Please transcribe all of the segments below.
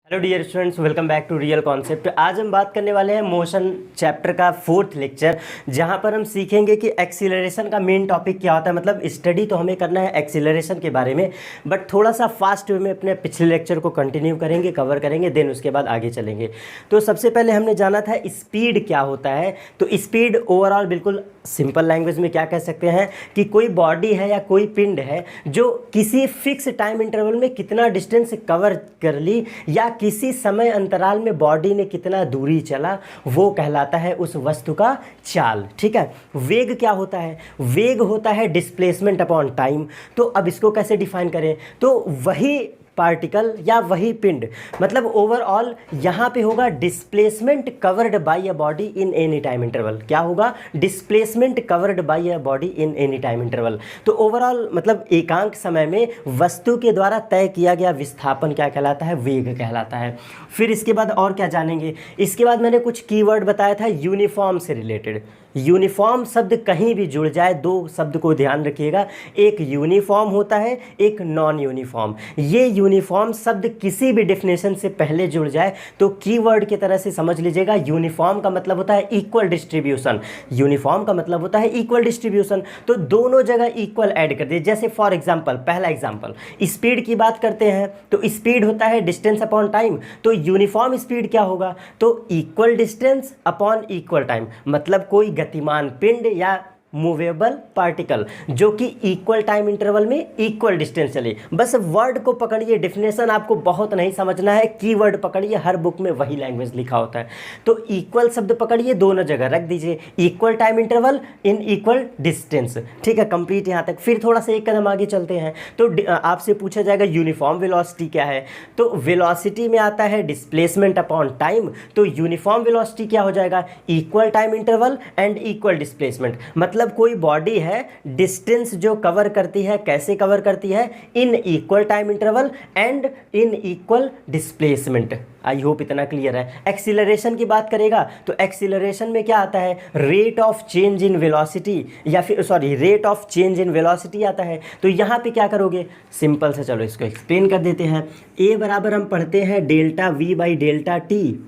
Hello dear students, welcome back to real concept. आज हम बात करने वाले हैं मोशन चैप्टर का 4th लेक्चर, जहां पर हम सीखेंगे कि एक्सीलरेशन का मेन टॉपिक क्या होता है। मतलब स्टडी तो हमें करना है एक्सीलरेशन के बारे में, बट थोड़ा सा फास्ट वे में अपने पिछले लेक्चर को कंटिन्यू करेंगे, कवर करेंगे, देन उसके बाद आगे चलेंगे। तो सबसे पहले हमने जाना था स्पीड क्या होता है। तो स्पीड ओवरऑल बिल्कुल सिंपल लैंग्वेज में क्या कह सकते हैं कि कोई बॉडी है या कोई पिंड है जो किसी फिक्स टाइम इंटरवल में कितना डिस्टेंस कवर कर ली या किसी समय अंतराल में बॉडी ने कितना दूरी चला, वो कहलाता है उस वस्तु का चाल। ठीक है। वेग क्या होता है? वेग होता है डिस्प्लेसमेंट अपॉन टाइम। तो अब इसको कैसे डिफाइन करें? तो वही पार्टिकल या वही पिंड, मतलब ओवरऑल यहाँ पे होगा displacement covered by a body in any time interval. क्या होगा? Displacement covered by a body in any time interval. तो ओवरऑल मतलब एकांक समय में वस्तु के द्वारा तय किया गया विस्थापन क्या कहलाता है? वेग कहलाता है। फिर इसके बाद और क्या जानेंगे? इसके बाद मैंने कुछ कीवर्ड बताया था यूनिफॉर्म से रिलेटेड। यूनिफॉर्म शब्द कहीं भी जुड़ जाए, दो शब्द को ध्यान रखिएगा, एक यूनिफॉर्म होता है, एक नॉन यूनिफॉर्म। ये यूनिफॉर्म शब्द किसी भी डेफिनेशन से पहले जुड़ जाए तो कीवर्ड की तरह से समझ लीजिएगा। यूनिफॉर्म का मतलब होता है इक्वल डिस्ट्रीब्यूशन। यूनिफॉर्म का मतलब होता है इक्वल डिस्ट्रीब्यूशन। तो दोनों जगह इक्वल ऐड कर दिए। जैसे फॉर एग्जाम्पल, पहला एग्जाम्पल, स्पीड की बात करते हैं तो स्पीड होता है डिस्टेंस अपॉन टाइम। तो यूनिफॉर्म स्पीड क्या होगा? तो equal distance upon equal time. मतलब कोई गतिमान पिंड या मूवेबल पार्टिकल जो कि इक्वल टाइम इंटरवल में इक्वल डिस्टेंस चले। बस वर्ड को पकड़िए, डेफिनेशन आपको बहुत नहीं समझना है, कीवर्ड पकड़िए, हर बुक में वही लैंग्वेज लिखा होता है। तो इक्वल शब्द पकड़िए, दोनों जगह रख दीजिए, equal time interval in equal distance. ठीक है, कंप्लीट यहाँ तक। फिर थोड़ा सा एक कदम आगे चलते हैं तो आपसे पूछा जाएगा यूनिफॉर्म वेलोसिटी क्या है। तो वेलोसिटी में आता है डिस्प्लेसमेंट अपॉन टाइम। तो यूनिफॉर्म वेलोसिटी क्या हो जाएगा? Equal time interval and equal displacement. मतलब कोई बॉडी है, डिस्टेंस जो कवर करती है, कैसे कवर करती है? In equal time interval and in equal displacement. I hope इतना क्लियर है। एक्सीलरेशन की बात करेगा तो एक्सीलरेशन में क्या आता है? Rate of change in velocity, या फिर rate of change in velocity आता है। तो यहाँ पे क्या करोगे? सिंपल से चलो इसको एक्सप्लेन कर देते हैं। ए बराबर हम पढ़ते हैं delta we by delta T,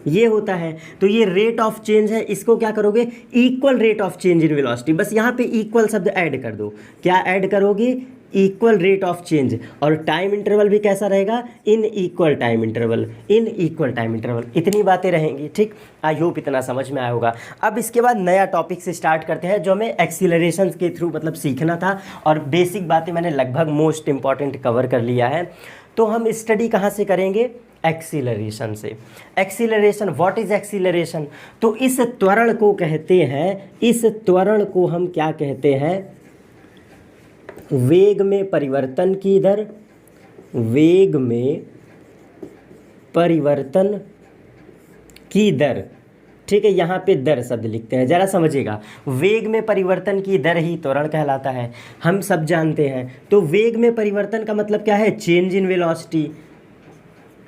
ये होता है। तो ये रेट ऑफ चेंज है, इसको क्या करोगे? Equal rate of change in velocity. बस यहाँ पे इक्वल शब्द ऐड कर दो। क्या ऐड करोगे? Equal rate of change. और टाइम इंटरवल भी कैसा रहेगा? In equal time interval, in equal time interval. इतनी बातें रहेंगी। ठीक, आई होप इतना समझ में आया होगा। अब इसके बाद नया टॉपिक से स्टार्ट करते हैं जो हमें एक्सीलरेशन के थ्रू मतलब सीखना था, और बेसिक बातें मैंने लगभग मोस्ट इंपॉर्टेंट कवर कर लिया है। तो हम स्टडी कहाँ से करेंगे? एक्सीलरेशन से। Acceleration, what is acceleration? तो इस त्वरण को कहते हैं, इस त्वरण को हम क्या कहते हैं? वेग में परिवर्तन की दर, वेग में परिवर्तन की दर। ठीक है, यहाँ पे दर शब्द लिखते हैं, जरा समझिएगा। वेग में परिवर्तन की दर ही त्वरण कहलाता है, हम सब जानते हैं। तो वेग में परिवर्तन का मतलब क्या है? Change in velocity.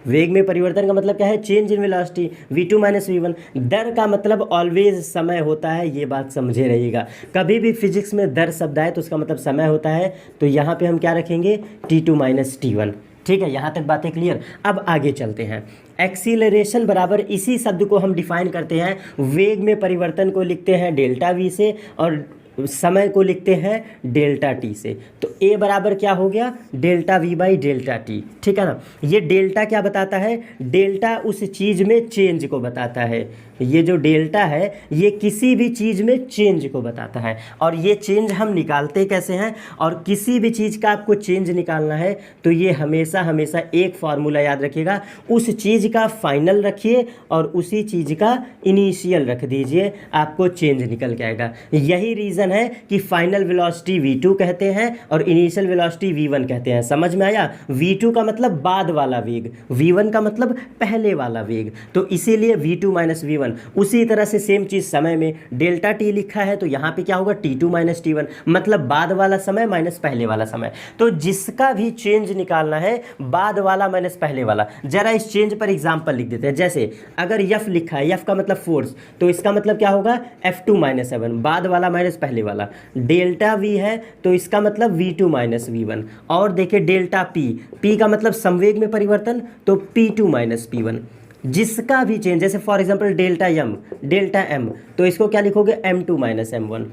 वेग में परिवर्तन का मतलब क्या है? Change in velocity, v2 minus v1। दर का मतलब ऑलवेज समय होता है, ये बात समझे रहिएगा। कभी भी फिजिक्स में दर शब्द आए तो उसका मतलब समय होता है। तो यहाँ पे हम क्या रखेंगे? t2 minus t1। ठीक है, यहाँ तक बातें क्लियर। अब आगे चलते हैं। एक्सीलरेशन बराबर इसी शब्द को हम डिफाइन करते हैं, वेग में परिवर्तन को लिखते हैं डेल्टा वी से और समय को लिखते हैं डेल्टा टी से। तो ए बराबर क्या हो गया? Delta we by delta T. ठीक है ना। ये डेल्टा क्या बताता है? डेल्टा उस चीज़ में चेंज को बताता है। ये जो डेल्टा है ये किसी भी चीज़ में चेंज को बताता है। और ये चेंज हम निकालते कैसे हैं? और किसी भी चीज़ का आपको चेंज निकालना है तो ये हमेशा हमेशा एक फार्मूला याद रखिएगा, उस चीज़ का फाइनल रखिए और उसी चीज़ का इनिशियल रख दीजिए, आपको चेंज निकल के आएगा। यही रीज़न है कि फाइनल वेलोसिटी v2 कहते हैं और इनिशियल वेलोसिटी v1 कहते हैं। समझ में आया? v2 का मतलब बाद वाला वेग, v1 का मतलब पहले वाला वेग। तो इसीलिए v2 माइनस v1। उसी तरह से सेम चीज़ समय में डेल्टा टी लिखा है तो यहाँ पे क्या होगा? t2 माइनस t1, मतलब बाद वाला समय माइनस पहले वाला समय। तो जिसका भी चेंज निकालना है, बाद वाला माइनस पहले वाला। जरा इस चेंज पर एग्जाम्पल लिख देते हैं। जैसे अगर F लिखा है, F का मतलब फोर्स, तो इसका मतलब क्या होगा? F2 माइनस 7, बाद वाला माइनस पहले पहले वाला, डेल्टा वी है तो इसका मतलब v2 माइनस वी1। और देखिए डेल्टा p का मतलब संवेग में परिवर्तन, तो p2 माइनस p1। जिसका भी चेंज, जैसे फॉर एग्जांपल डेल्टा m, तो इसको क्या लिखोगे m2 माइनस m1।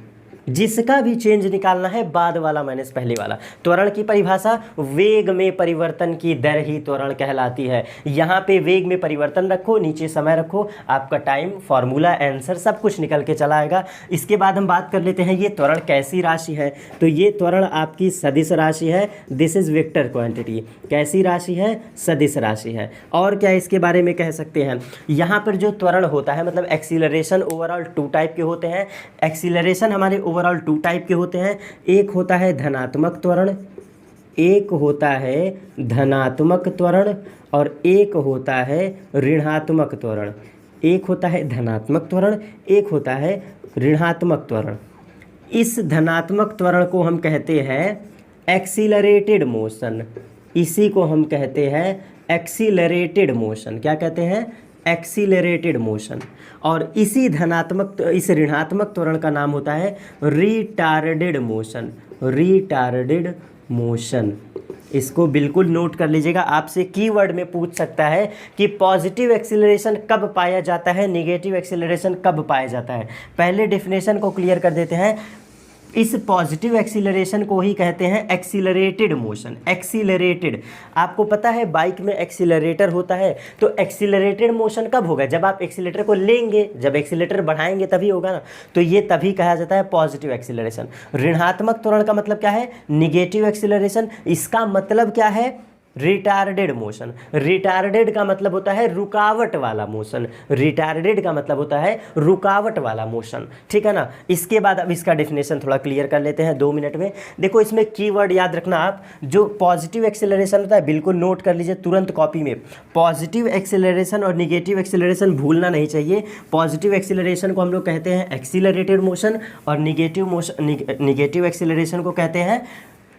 जिसका भी चेंज निकालना है बाद वाला माइनस पहले वाला। त्वरण की परिभाषा, वेग में परिवर्तन की दर ही त्वरण कहलाती है। यहाँ पे वेग में परिवर्तन रखो, नीचे समय रखो, आपका टाइम, फॉर्मूला, आंसर सब कुछ निकल के चला आएगा। इसके बाद हम बात कर लेते हैं ये त्वरण कैसी राशि है। तो ये त्वरण आपकी सदिश राशि है, दिस इज वेक्टर क्वांटिटी। कैसी राशि है? सदिश राशि है। और क्या इसके बारे में कह सकते हैं, यहाँ पर जो त्वरण होता है मतलब एक्सीलरेशन ओवरऑल 2 टाइप के होते हैं। एक्सीलरेशन हमारे ओवरऑल 2 टाइप के होते हैं। एक होता है धनात्मक त्वरण, एक होता है धनात्मक त्वरण, और एक होता है ऋणात्मक त्वरण। एक होता है धनात्मक त्वरण, एक होता है ऋणात्मक त्वरण। इस धनात्मक त्वरण को हम कहते हैं एक्सीलरेटेड मोशन। इसी को हम कहते हैं एक्सीलरेटेड मोशन। क्या कहते हैं? Accelerated motion. और इस ऋणात्मक त्वरण का नाम होता है रिटार्डेड मोशन। रिटार्डेड मोशन, इसको बिल्कुल नोट कर लीजिएगा। आपसे कीवर्ड में पूछ सकता है कि पॉजिटिव एक्सीलरेशन कब पाया जाता है, नेगेटिव एक्सीलरेशन कब पाया जाता है। पहले डेफिनेशन को क्लियर कर देते हैं। इस पॉजिटिव एक्सीलरेशन को ही कहते हैं एक्सीलरेटेड मोशन। एक्सीलरेटेड, आपको पता है बाइक में एक्सीलरेटर होता है, तो एक्सीलरेटेड मोशन कब होगा? जब आप एक्सीलरेटर को लेंगे, जब एक्सीलरेटर बढ़ाएंगे तभी होगा ना। तो ये तभी कहा जाता है पॉजिटिव एक्सीलरेशन। ऋणात्मक त्वरण का मतलब क्या है? Negative acceleration. इसका मतलब क्या है? Retarded motion. रिटार्डेड का मतलब होता है रुकावट वाला मोशन। रिटार्डेड का मतलब होता है रुकावट वाला मोशन, ठीक है ना। इसके बाद अब इसका डेफिनेशन थोड़ा क्लियर कर लेते हैं 2 मिनट में। देखो इसमें कीवर्ड याद रखना आप, जो पॉजिटिव एक्सेलरेशन होता है बिल्कुल नोट कर लीजिए तुरंत कॉपी में। पॉजिटिव एक्सेलरेशन और निगेटिव एक्सेलरेशन भूलना नहीं चाहिए। पॉजिटिव एक्सेलरेशन को हम लोग कहते हैं एक्सीलरेटेड मोशन, और निगेटिव एक्सेलरेशन को कहते हैं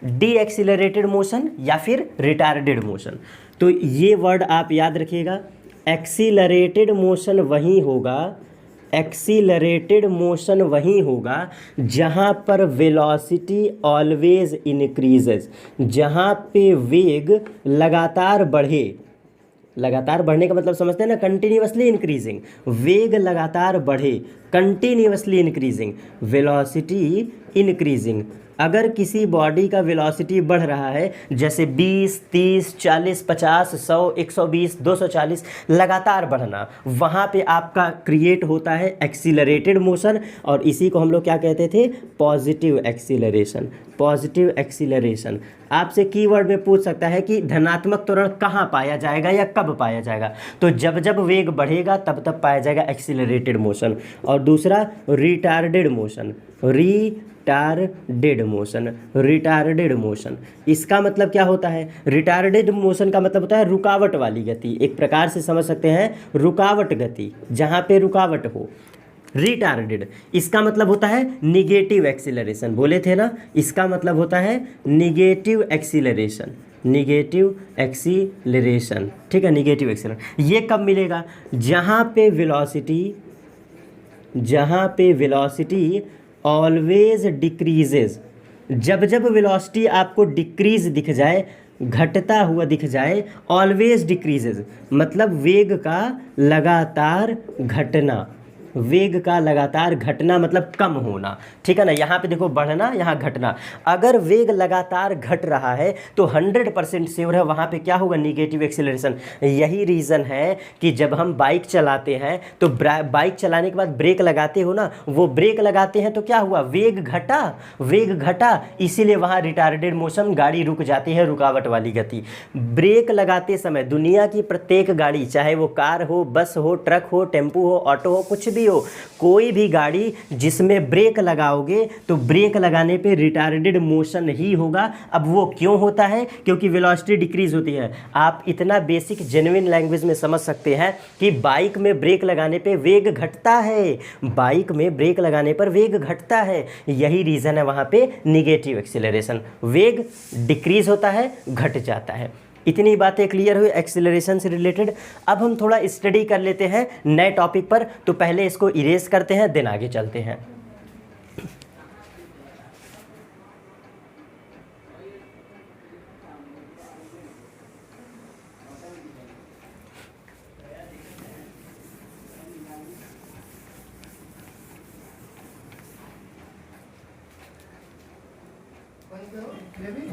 डी एक्सीलरेटेड मोशन या फिर रिटार्डेड मोशन। तो ये वर्ड आप याद रखिएगा। एक्सीलरेटेड मोशन वही होगा, एक्सीलरेटेड मोशन वही होगा जहाँ पर वेलोसिटी ऑलवेज इंक्रीजेज, जहाँ पे वेग लगातार बढ़े। लगातार बढ़ने का मतलब समझते हैं ना, कंटिन्यूअसली इंक्रीजिंग। वेग लगातार बढ़े, कंटिन्यूअसली इंक्रीजिंग, वेलोसिटी इंक्रीजिंग। अगर किसी बॉडी का वेलोसिटी बढ़ रहा है, जैसे 20, 30, 40, 50, 100, 120, 240 लगातार बढ़ना, वहाँ पे आपका क्रिएट होता है एक्सीलरेटेड मोशन, और इसी को हम लोग क्या कहते थे? Positive acceleration. Positive acceleration. आपसे कीवर्ड में पूछ सकता है कि धनात्मक त्वरण कहाँ पाया जाएगा या कब पाया जाएगा, तो जब जब वेग बढ़ेगा तब तब पाया जाएगा एक्सीलरेटेड मोशन। और दूसरा retarded motion. Retarded motion, retarded motion, इसका मतलब क्या होता है? रिटार्डेड मोशन का मतलब होता है रुकावट वाली गति। एक प्रकार से समझ सकते हैं रुकावट गति, जहाँ पे रुकावट हो। रिटार्डेड, इसका मतलब होता है निगेटिव एक्सीलरेशन। बोले थे ना, इसका मतलब होता है निगेटिव एक्सीलरेशन। निगेटिव एक्सीलरेशन, ठीक है, निगेटिव एक्सीलरेशन। ये कब मिलेगा? जहाँ पे वेलोसिटी ऑलवेज डिक्रीजेज। जब जब वेलोसिटी आपको डिक्रीज दिख जाए, घटता हुआ दिख जाए, ऑलवेज डिक्रीजेज मतलब वेग का लगातार घटना। वेग का लगातार घटना मतलब कम होना, ठीक है ना। यहाँ पे देखो बढ़ना, यहाँ घटना। अगर वेग लगातार घट रहा है तो 100% श्योर है वहाँ पे क्या होगा? Negative acceleration. यही रीज़न है कि जब हम बाइक चलाते हैं तो बाइक चलाने के बाद ब्रेक लगाते हो ना, वो ब्रेक लगाते हैं तो क्या हुआ? वेग घटा, इसीलिए वहाँ रिटार्डेड मोशन, गाड़ी रुक जाती है, रुकावट वाली गति। ब्रेक लगाते समय दुनिया की प्रत्येक गाड़ी, चाहे वो कार हो, बस हो, ट्रक हो, टेम्पू हो, ऑटो हो, कुछ भी हो, कोई भी गाड़ी जिसमें ब्रेक लगाओगे तो ब्रेक लगाने पे रिटार्डेड मोशन ही होगा। अब वो क्यों होता है? क्योंकि वेलोसिटी डिक्रीज होती है। आप इतना बेसिक जेन्युइन लैंग्वेज में समझ सकते हैं कि बाइक में ब्रेक लगाने पे वेग घटता है, बाइक में ब्रेक लगाने पर वेग घटता है। यही रीज़न है वहाँ पे निगेटिव एक्सीलरेशन, वेग डिक्रीज होता है, घट जाता है। इतनी बातें क्लियर हुई एक्सीलरेशन से रिलेटेड। अब हम थोड़ा स्टडी कर लेते हैं नए टॉपिक पर। तो पहले इसको इरेज करते हैं, देन आगे चलते हैं।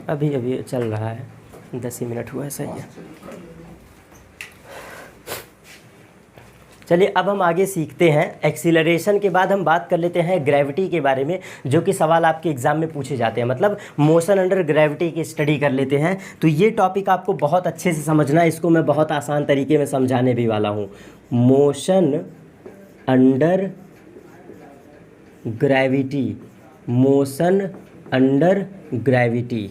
अभी अभी चल रहा है, 10 ही मिनट हुआ है, सही है। चलिए अब हम आगे सीखते हैं। एक्सीलरेशन के बाद हम बात कर लेते हैं ग्रेविटी के बारे में, जो कि सवाल आपके एग्जाम में पूछे जाते हैं, मतलब मोशन अंडर ग्रेविटी की स्टडी कर लेते हैं। तो ये टॉपिक आपको बहुत अच्छे से समझना है, इसको मैं बहुत आसान तरीके में समझाने भी वाला हूँ। Motion under gravity, motion under gravity,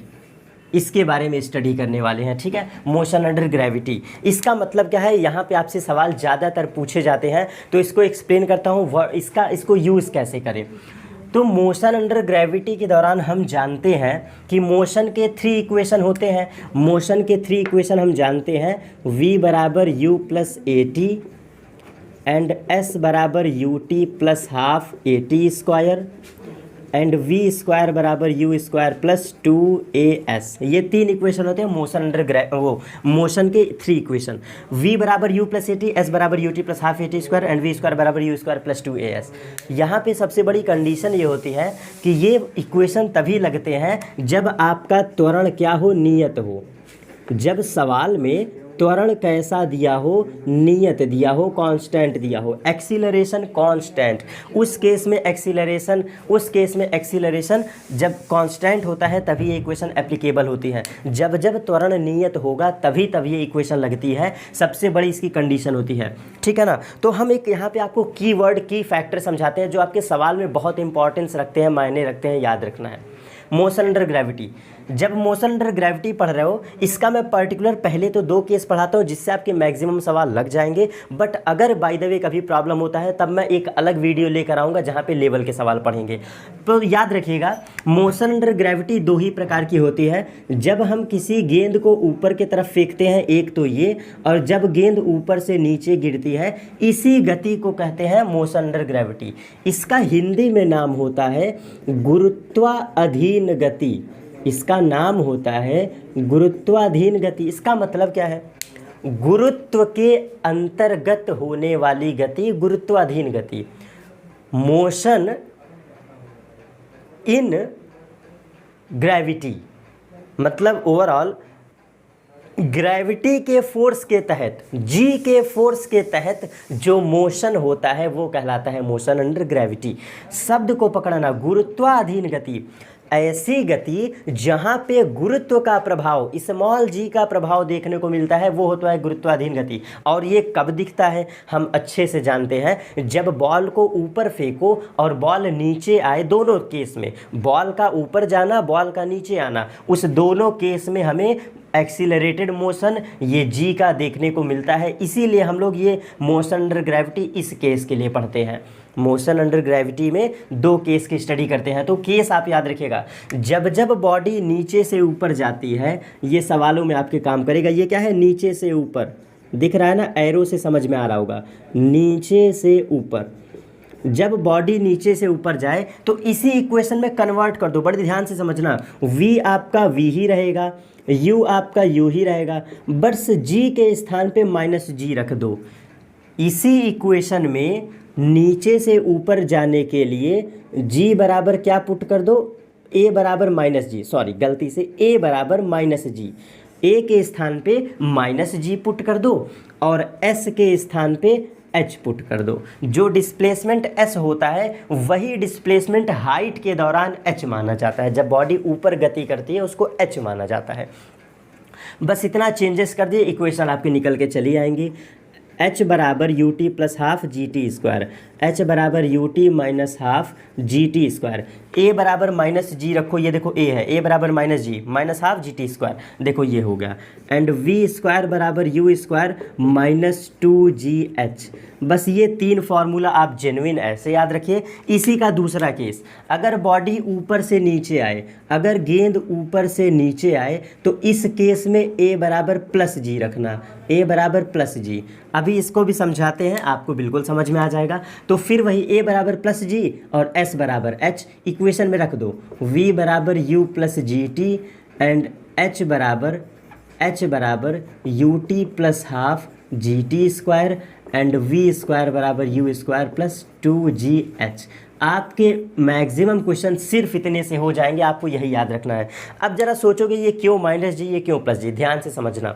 इसके बारे में स्टडी करने वाले हैं, ठीक है। मोशन अंडर ग्रेविटी, इसका मतलब क्या है, यहाँ पे आपसे सवाल ज़्यादातर पूछे जाते हैं, तो इसको एक्सप्लेन करता हूँ, इसको यूज़ कैसे करें। तो मोशन अंडर ग्रेविटी के दौरान हम जानते हैं कि मोशन के 3 इक्वेशन होते हैं। मोशन के 3 इक्वेशन हम जानते हैं, v बराबर u plus A T and s बराबर U T plus half A T square and v square बराबर u स्क्वायर प्लस 2as। ये 3 इक्वेशन होते हैं मोशन अंडर मोशन के 3 इक्वेशन। v बराबर u plus A T, s बराबर U T plus half A T square and v square बराबर u square plus 2as। यहाँ पे सबसे बड़ी कंडीशन ये होती है कि ये इक्वेशन तभी लगते हैं जब आपका त्वरण क्या हो, नियत हो। जब सवाल में त्वरण कैसा दिया हो, नियत दिया हो, कांस्टेंट दिया हो, एक्सीलरेशन कांस्टेंट, उस केस में एक्सीलरेशन जब कांस्टेंट होता है तभी ये इक्वेशन एप्लीकेबल होती है। जब त्वरण नियत होगा तभी ये इक्वेशन लगती है, सबसे बड़ी इसकी कंडीशन होती है, ठीक है ना। तो हम एक यहाँ पे आपको कीवर्ड, की फैक्टर समझाते हैं जो आपके सवाल में बहुत इंपॉर्टेंस रखते हैं, मायने रखते हैं, याद रखना है। मोशन अंडर ग्रेविटी, जब मोशन अंडर ग्रेविटी पढ़ रहे हो, इसका मैं पर्टिकुलर पहले तो 2 केस पढ़ाता हूँ जिससे आपके मैक्सिमम सवाल लग जाएंगे। बट अगर बाय द वे कभी प्रॉब्लम होता है तब मैं एक अलग वीडियो लेकर आऊँगा जहाँ पे लेवल के सवाल पढ़ेंगे। तो याद रखिएगा, मोशन अंडर ग्रेविटी 2 ही प्रकार की होती है। जब हम किसी गेंद को ऊपर की तरफ फेंकते हैं, एक तो ये, और जब गेंद ऊपर से नीचे गिरती है, इसी गति को कहते हैं मोशन अंडर ग्रेविटी। इसका हिंदी में नाम होता है गुरुत्वाधीन गति। इसका नाम होता है गुरुत्वाधीन गति। इसका मतलब क्या है, गुरुत्व के अंतर्गत होने वाली गति, गुरुत्वाधीन गति। मोशन इन ग्रेविटी मतलब ओवरऑल ग्रेविटी के फोर्स के तहत, जी के फोर्स के तहत जो मोशन होता है वो कहलाता है मोशन अंडर ग्रेविटी। शब्द को पकड़ना, गुरुत्वाधीन गति, ऐसी गति जहाँ पे गुरुत्व का प्रभाव, स्मॉल जी का प्रभाव देखने को मिलता है, वो होता है गुरुत्वाधीन गति। और ये कब दिखता है हम अच्छे से जानते हैं, जब बॉल को ऊपर फेंको और बॉल नीचे आए, दोनों केस में, बॉल का ऊपर जाना, बॉल का नीचे आना, उस दोनों केस में हमें एक्सीलरेटेड मोशन ये जी का देखने को मिलता है। इसीलिए हम लोग ये मोशन अंडर ग्रेविटी इस केस के लिए पढ़ते हैं। मोशन अंडर ग्रेविटी में 2 केस की स्टडी करते हैं। तो केस आप याद रखिएगा, जब बॉडी नीचे से ऊपर जाती है, ये सवालों में आपके काम करेगा। ये क्या है, नीचे से ऊपर, दिख रहा है ना, एरो से समझ में आ रहा होगा, नीचे से ऊपर। जब बॉडी नीचे से ऊपर जाए तो इसी इक्वेशन में कन्वर्ट कर दो, बड़े ध्यान से समझना। v आपका v ही रहेगा, u आपका u ही रहेगा, बस g के स्थान पे -g रख दो। इसी इक्वेशन में नीचे से ऊपर जाने के लिए g बराबर क्या पुट कर दो, a बराबर -g, सॉरी गलती से a बराबर -g, a के स्थान पे -g पुट कर दो और s के स्थान पे h पुट कर दो। जो डिस्प्लेसमेंट s होता है वही डिस्प्लेसमेंट हाइट के दौरान h माना जाता है। जब बॉडी ऊपर गति करती है उसको h माना जाता है। बस इतना चेंजेस कर दिए, इक्वेशन आपकी निकल के चली आएंगी। h बराबर U T plus half G T square, h बराबर U T minus half G T square, a बराबर -g रखो, ये देखो a है, a बराबर -g minus half G T square, देखो ये हो गया, एंड v स्क्वायर बराबर u स्क्वायर -2gh। बस ये 3 फार्मूला आप जेन्युइन ऐसे याद रखिए। इसी का दूसरा केस, अगर बॉडी ऊपर से नीचे आए, अगर गेंद ऊपर से नीचे आए तो इस केस में a बराबर +g रखना, a बराबर +g। अभी इसको भी समझाते हैं, आपको बिल्कुल समझ में आ जाएगा। तो फिर वही a बराबर +g और s बराबर h इक्वेशन में रख दो, v बराबर u plus G T and h बराबर u T plus half G T square and V square बराबर यू स्क्वायर प्लस 2GH। आपके मैक्सिमम क्वेश्चन सिर्फ इतने से हो जाएंगे, आपको यही याद रखना है। अब जरा सोचोगे ये क्यों माइनस जी, ये क्यों प्लस जी, ध्यान से समझना।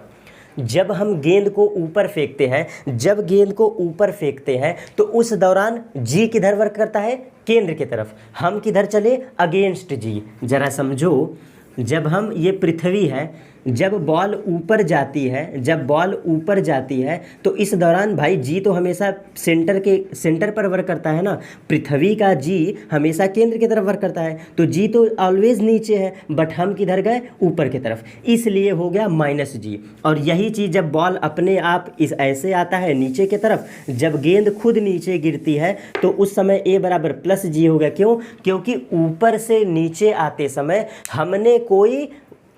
जब हम गेंद को ऊपर फेंकते हैं, जब गेंद को ऊपर फेंकते हैं तो उस दौरान जी किधर वर्क करता है, केंद्र की तरफ। हम किधर चले, अगेंस्ट जी। जरा समझो, जब हम, ये पृथ्वी है, जब बॉल ऊपर जाती है, जब बॉल ऊपर जाती है तो इस दौरान भाई जी तो हमेशा सेंटर पर वर्क करता है ना। पृथ्वी का जी हमेशा केंद्र की तरफ वर्क करता है, तो जी तो ऑलवेज नीचे है, बट हम किधर गए, ऊपर की तरफ, इसलिए हो गया माइनस जी। और यही चीज़ जब बॉल अपने आप इस ऐसे आता है नीचे की तरफ, जब गेंद खुद नीचे गिरती है तो उस समय ए बराबर प्लस जी हो गया। क्यों, क्योंकि ऊपर से नीचे आते समय हमने कोई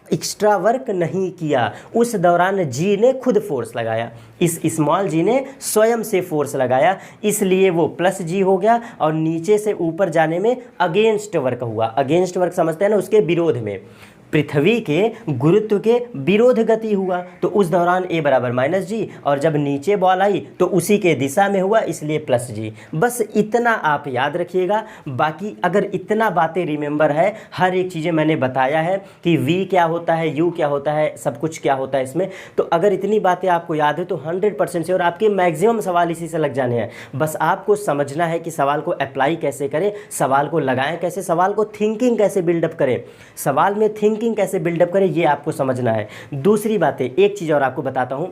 एक्स्ट्रा वर्क नहीं किया, उस दौरान जी ने खुद फोर्स लगाया, इस स्मॉल जी ने स्वयं से फोर्स लगाया, इसलिए वो प्लस जी हो गया। और नीचे से ऊपर जाने में अगेंस्ट वर्क हुआ। अगेंस्ट वर्क समझते हैं ना, उसके विरोध में, पृथ्वी के गुरुत्व के विरोध गति हुआ, तो उस दौरान ए बराबर माइनस जी, और जब नीचे बॉल आई तो उसी के दिशा में हुआ, इसलिए प्लस जी। बस इतना आप याद रखिएगा। बाकी अगर इतना बातें रिमेंबर है, हर एक चीज़ें मैंने बताया है कि वी क्या होता है, यू क्या होता है, सब कुछ क्या होता है इसमें, तो अगर इतनी बातें आपको याद है तो 100% से, और आपके मैक्सिमम सवाल इसी से लग जाने हैं। बस आपको समझना है कि सवाल को अप्लाई कैसे करें, सवाल को लगाएं कैसे, सवाल को थिंकिंग कैसे बिल्डअप करें, सवाल में थिंकिंग कैसे बिल्डअप करें, ये आपको समझना है। दूसरी बात है, एक चीज़ और आपको बताता हूँ,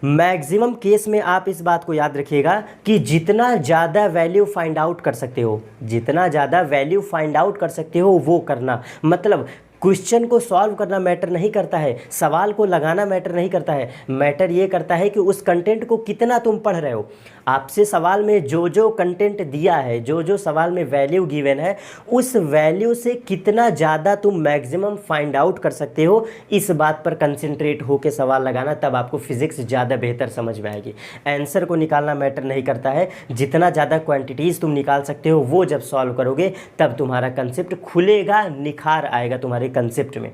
मैक्सिमम केस में आप इस बात को याद रखिएगा कि जितना ज़्यादा वैल्यू फाइंड आउट कर सकते हो, जितना ज़्यादा वैल्यू फाइंड आउट कर सकते हो वो करना। मतलब क्वेश्चन को सॉल्व करना मैटर नहीं करता है, सवाल को लगाना मैटर नहीं करता है, मैटर ये करता है कि उस कंटेंट को कितना तुम पढ़ रहे हो। आपसे सवाल में जो जो कंटेंट दिया है, जो जो सवाल में वैल्यू गिवन है, उस वैल्यू से कितना ज़्यादा तुम मैक्सिमम फाइंड आउट कर सकते हो, इस बात पर कंसंट्रेट होकर सवाल लगाना, तब आपको फिजिक्स ज़्यादा बेहतर समझ में आएगी। आंसर को निकालना मैटर नहीं करता है, जितना ज़्यादा क्वांटिटीज़ तुम निकाल सकते हो वो जब सॉल्व करोगे तब तुम्हारा कंसेप्ट खुलेगा, निखार आएगा तुम्हारे कंसेप्ट में।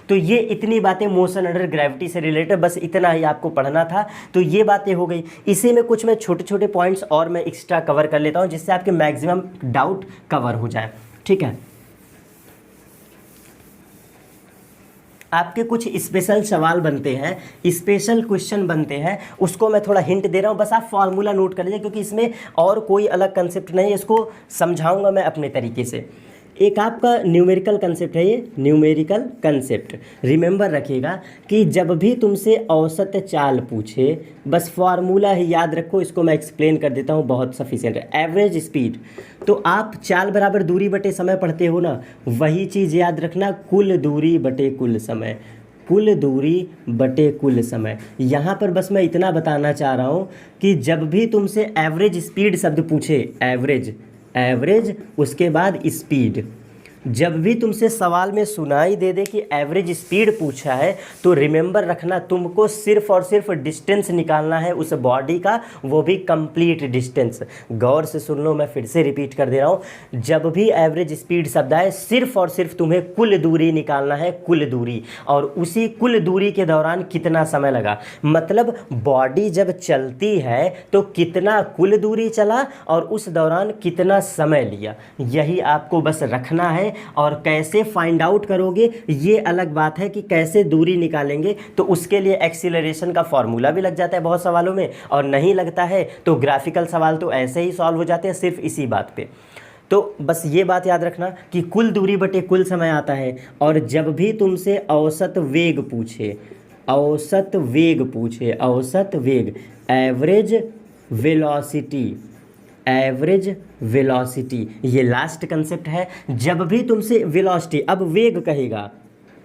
तो ये इतनी बातें मोशन अंडर ग्रेविटी से रिलेटेड, बस इतना ही आपको पढ़ना था। तो ये बातें हो गई। इसी में कुछ मैं छोटे छोटे पॉइंट्स और मैं एक्स्ट्रा कवर कर लेता हूं, जिससे आपके मैक्सिमम डाउट कवर हो जाए। ठीक है, आपके कुछ स्पेशल सवाल बनते हैं, स्पेशल क्वेश्चन बनते हैं, उसको मैं थोड़ा हिंट दे रहा हूँ, बस आप फॉर्मूला नोट कर लीजिए, क्योंकि इसमें और कोई अलग कंसेप्ट नहीं है, इसको समझाऊंगा मैं अपने तरीके से। एक आपका न्यूमेरिकल कंसेप्ट है, ये न्यूमेरिकल कंसेप्ट रिमेंबर रखिएगा कि जब भी तुमसे औसत चाल पूछे, बस फार्मूला ही याद रखो, इसको मैं एक्सप्लेन कर देता हूँ, बहुत सफिशिएंट है। एवरेज स्पीड, तो आप चाल बराबर दूरी बटे समय पढ़ते हो ना, वही चीज़ याद रखना, कुल दूरी बटे कुल समय, कुल दूरी बटे कुल समय। यहाँ पर बस मैं इतना बताना चाह रहा हूँ कि जब भी तुमसे एवरेज स्पीड शब्द पूछे, एवरेज उसके बाद स्पीड, जब भी तुमसे सवाल में सुनाई दे दे कि एवरेज स्पीड पूछा है, तो रिमेंबर रखना तुमको सिर्फ और सिर्फ डिस्टेंस निकालना है उस बॉडी का, वो भी कंप्लीट डिस्टेंस। गौर से सुन लो, मैं फिर से रिपीट कर दे रहा हूँ, जब भी एवरेज स्पीड शब्द आए, सिर्फ और सिर्फ तुम्हें कुल दूरी निकालना है, कुल दूरी, और उसी कुल दूरी के दौरान कितना समय लगा। मतलब बॉडी जब चलती है तो कितना कुल दूरी चला और उस दौरान कितना समय लिया, यही आपको बस रखना है। और कैसे फाइंड आउट करोगे ये अलग बात है, कि कैसे दूरी निकालेंगे, तो उसके लिए एक्सीलरेशन का फॉर्मूला भी लग जाता है बहुत सवालों में, और नहीं लगता है तो ग्राफिकल सवाल तो ऐसे ही सॉल्व हो जाते हैं सिर्फ इसी बात पे। तो बस ये बात याद रखना कि कुल दूरी बटे कुल समय आता है। और जब भी तुमसे औसत वेग पूछे, औसत वेग पूछे, औसत वेग, एवरेज वेलोसिटी, एवरेज वेलोसिटी, ये लास्ट कंसेप्ट है। जब भी तुमसे वेलोसिटी, अब वेग कहेगा,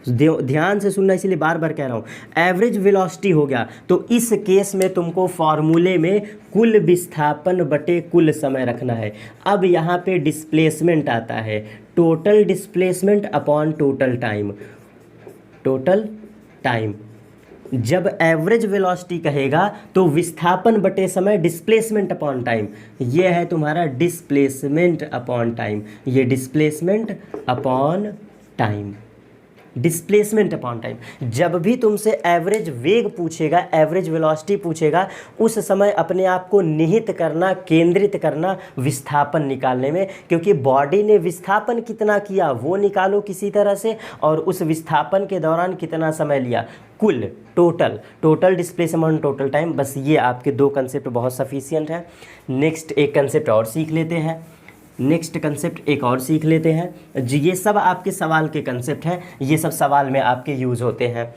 ध्यान से सुनना, इसीलिए बार बार कह रहा हूँ, एवरेज वेलोसिटी हो गया, तो इस केस में तुमको फॉर्मूले में कुल विस्थापन बटे कुल समय रखना है। अब यहाँ पे डिस्प्लेसमेंट आता है, total displacement upon total time, total time. जब एवरेज वेलोसिटी कहेगा तो विस्थापन बटे समय, डिस्प्लेसमेंट अपॉन टाइम, ये है तुम्हारा डिस्प्लेसमेंट अपॉन टाइम, ये displacement upon time. Displacement upon time. जब भी तुमसे एवरेज वेग पूछेगा, एवरेज वेलोसिटी पूछेगा, उस समय अपने आप को निहित करना, केंद्रित करना विस्थापन निकालने में, क्योंकि बॉडी ने विस्थापन कितना किया वो निकालो किसी तरह से, और उस विस्थापन के दौरान कितना समय लिया, कुल टोटल डिस्प्लेसमेंट टोटल टाइम। बस ये आपके दो कंसेप्ट बहुत सफिशिएंट है। नेक्स्ट एक कंसेप्ट और सीख लेते हैं, नेक्स्ट कंसेप्ट एक और सीख लेते हैं जी। ये सब आपके सवाल के कंसेप्ट हैं, ये सब सवाल में आपके यूज़ होते हैं।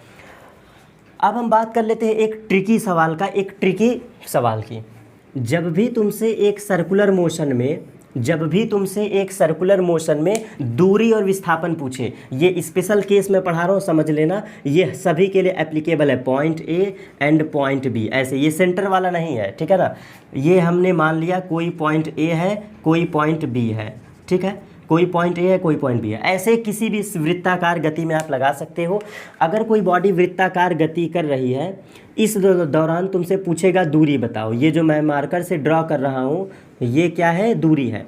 अब हम बात कर लेते हैं एक ट्रिकी सवाल का, एक ट्रिकी सवाल की। जब भी तुमसे एक सर्कुलर मोशन में दूरी और विस्थापन पूछे, ये स्पेशल केस में पढ़ा रहा हूँ, समझ लेना, ये सभी के लिए एप्लीकेबल है, point A and point B, ऐसे, ये सेंटर वाला नहीं है, ठीक है ना। ये हमने मान लिया कोई पॉइंट ए है, कोई पॉइंट बी है, ठीक है, कोई पॉइंट ए है, कोई पॉइंट बी है, ऐसे किसी भी वृत्ताकार गति में आप लगा सकते हो। अगर कोई बॉडी वृत्ताकार गति कर रही है, इस दौरान तुमसे पूछेगा दूरी बताओ। ये जो मैं मार्कर से ड्रॉ कर रहा हूँ, ये क्या है, दूरी है,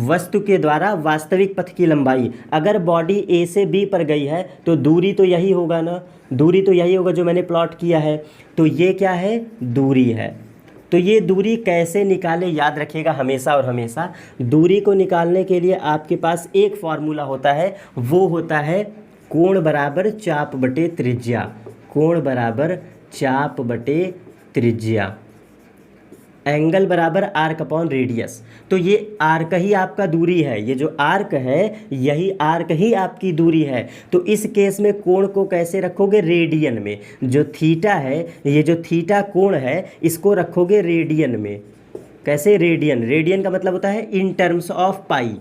वस्तु के द्वारा वास्तविक पथ की लंबाई। अगर बॉडी ए से बी पर गई है तो दूरी तो यही होगा ना, दूरी तो यही होगा जो मैंने प्लॉट किया है, तो ये क्या है, दूरी है। तो ये दूरी कैसे निकाले, याद रखिएगा हमेशा और हमेशा, दूरी को निकालने के लिए आपके पास एक फार्मूला होता है, वो होता है कोण बराबर चाप बटे त्रिज्या, कोण बराबर चाप बटे त्रिज्या, एंगल बराबर आर्क अपॉन रेडियस। तो ये आर्क ही आपका दूरी है, ये जो आर्क है यही आर्क ही आपकी दूरी है। तो इस केस में कोण को कैसे रखोगे, रेडियन में। जो थीटा है, ये जो थीटा कोण है, इसको रखोगे रेडियन में। कैसे, रेडियन, रेडियन का मतलब होता है in terms of pi,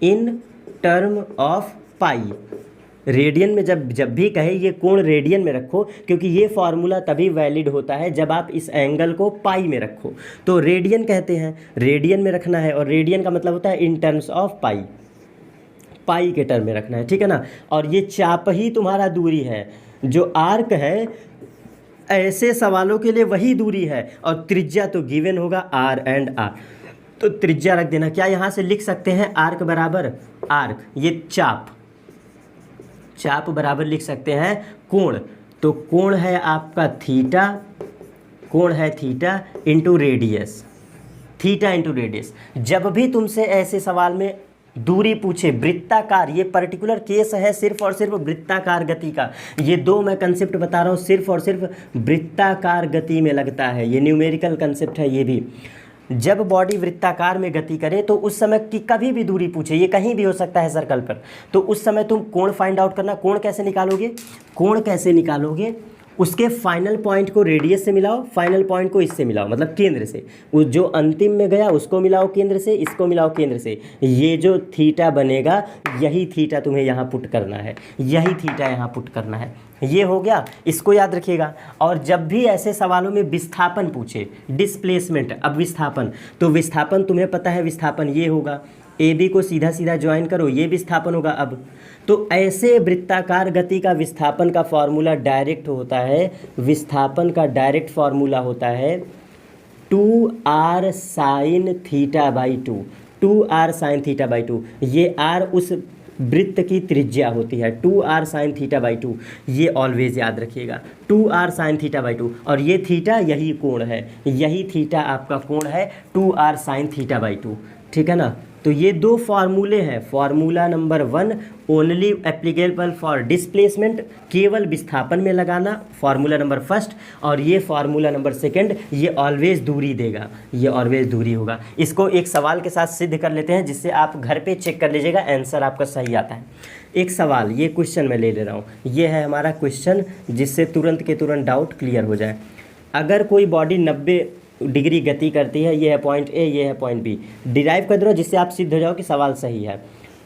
in term of pi. Radian में जब भी कहे ये कोण रेडियन में रखो, क्योंकि ये फार्मूला तभी वैलिड होता है जब आप इस एंगल को पाई में रखो, तो रेडियन कहते हैं, रेडियन में रखना है, और रेडियन का मतलब होता है इन टर्म्स ऑफ पाई, पाई के टर्म में रखना है, ठीक है ना। और ये चाप ही तुम्हारा दूरी है, जो आर्क है ऐसे सवालों के लिए वही दूरी है, और त्रिज्या तो गिवन होगा आर एंड आर, तो त्रिज्या रख देना। क्या यहाँ से लिख सकते हैं आर्क बराबर आर्क, ये चाप बराबर लिख सकते हैं कोण, तो कोण है आपका थीटा, कोण है theta into radius, theta into radius. जब भी तुमसे ऐसे सवाल में दूरी पूछे, वृत्ताकार, ये पर्टिकुलर केस है सिर्फ और सिर्फ वृत्ताकार गति का, ये दो मैं कंसेप्ट बता रहा हूँ, सिर्फ और सिर्फ वृत्ताकार गति में लगता है, ये न्यूमेरिकल कंसेप्ट है ये भी। जब बॉडी वृत्ताकार में गति करे तो उस समय की कभी भी दूरी पूछे, ये कहीं भी हो सकता है सर्कल पर, तो उस समय तुम कोण फाइंड आउट करना। कोण कैसे निकालोगे, कोण कैसे निकालोगे, उसके फाइनल पॉइंट को रेडियस से मिलाओ, फाइनल पॉइंट को इससे मिलाओ, मतलब केंद्र से, उस जो अंतिम में गया उसको मिलाओ केंद्र से, इसको मिलाओ केंद्र से, ये जो थीटा बनेगा यही थीटा तुम्हें यहाँ पुट करना है, यही थीटा यहाँ पुट करना है। ये हो गया, इसको याद रखिएगा। और जब भी ऐसे सवालों में विस्थापन पूछे, डिस्प्लेसमेंट, अब विस्थापन, तो विस्थापन तुम्हें पता है, विस्थापन ये होगा, ए बी को सीधा सीधा ज्वाइन करो, ये विस्थापन होगा। अब तो ऐसे वृत्ताकार गति का विस्थापन का फॉर्मूला डायरेक्ट होता है, विस्थापन का डायरेक्ट फॉर्मूला होता है 2r sine theta by 2, 2r sine theta by 2। ये r उस वृत्त की त्रिज्या होती है, 2r साइन थीटा बाई 2, ये ऑलवेज याद रखिएगा, 2r साइन थीटा बाई 2। और ये थीटा यही कोण है, यही थीटा आपका कोण है 2r साइन थीटा बाई 2, ठीक है ना। तो ये दो फार्मूले हैं, formula number 1 only applicable for displacement, केवल विस्थापन में लगाना, फार्मूला नंबर 1, और ये फार्मूला नंबर 2 ये ऑलवेज दूरी देगा, ये ऑलवेज दूरी होगा। इसको एक सवाल के साथ सिद्ध कर लेते हैं, जिससे आप घर पे चेक कर लीजिएगा आंसर आपका सही आता है। एक सवाल, ये क्वेश्चन मैं ले रहा हूँ, ये है हमारा क्वेश्चन, जिससे तुरंत के तुरंत डाउट क्लियर हो जाए। अगर कोई बॉडी 90 डिग्री गति करती है, ये है पॉइंट ए, ये है पॉइंट बी, डिराइव कर दो जिससे आप सिद्ध हो जाओ कि सवाल सही है।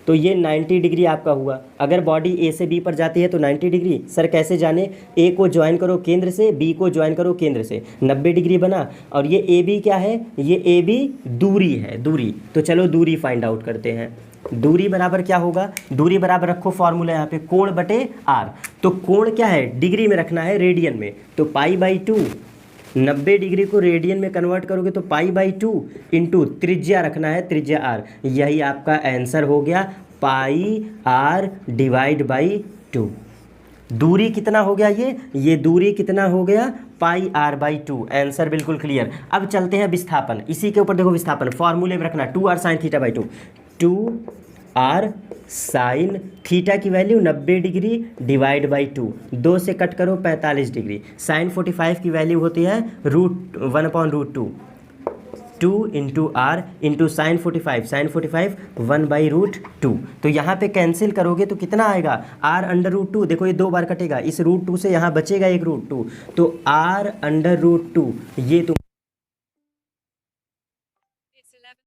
तो ये 90 डिग्री आपका हुआ। अगर बॉडी ए से बी पर जाती है तो 90 डिग्री, सर कैसे जाने, ए को ज्वाइन करो केंद्र से, बी को ज्वाइन करो केंद्र से, 90 डिग्री बना। और ये ए बी क्या है, ये ए बी दूरी है, दूरी। तो चलो दूरी फाइंड आउट करते हैं। दूरी बराबर क्या होगा, दूरी बराबर रखो फॉर्मूला यहाँ पे कोण बटे आर। तो कोण क्या है, डिग्री में रखना है, रेडियन में, तो पाई बाई 2, 90 डिग्री को रेडियन में कन्वर्ट करोगे तो पाई बाई 2 इंटू त्रिज्या रखना है, त्रिज्या आर, यही आपका आंसर हो गया, पाई आर डिवाइड बाई 2। दूरी कितना हो गया, ये दूरी कितना हो गया, पाई आर बाई 2। आंसर बिल्कुल क्लियर। अब चलते हैं विस्थापन, इसी के ऊपर देखो विस्थापन फॉर्मूले में रखना, 2r sine theta by 2। 2r sine theta की वैल्यू 90 डिग्री डिवाइड बाई 2, 2 से कट करो 45 डिग्री। साइन 45 की वैल्यू होती है √1/√2, 2 into R into sine 45, sine 45 1/√2। तो यहाँ पे कैंसिल करोगे तो कितना आएगा, r√2। देखो ये 2 बार कटेगा, इस √2 से यहाँ बचेगा एक √2, तो r√2 ये तुम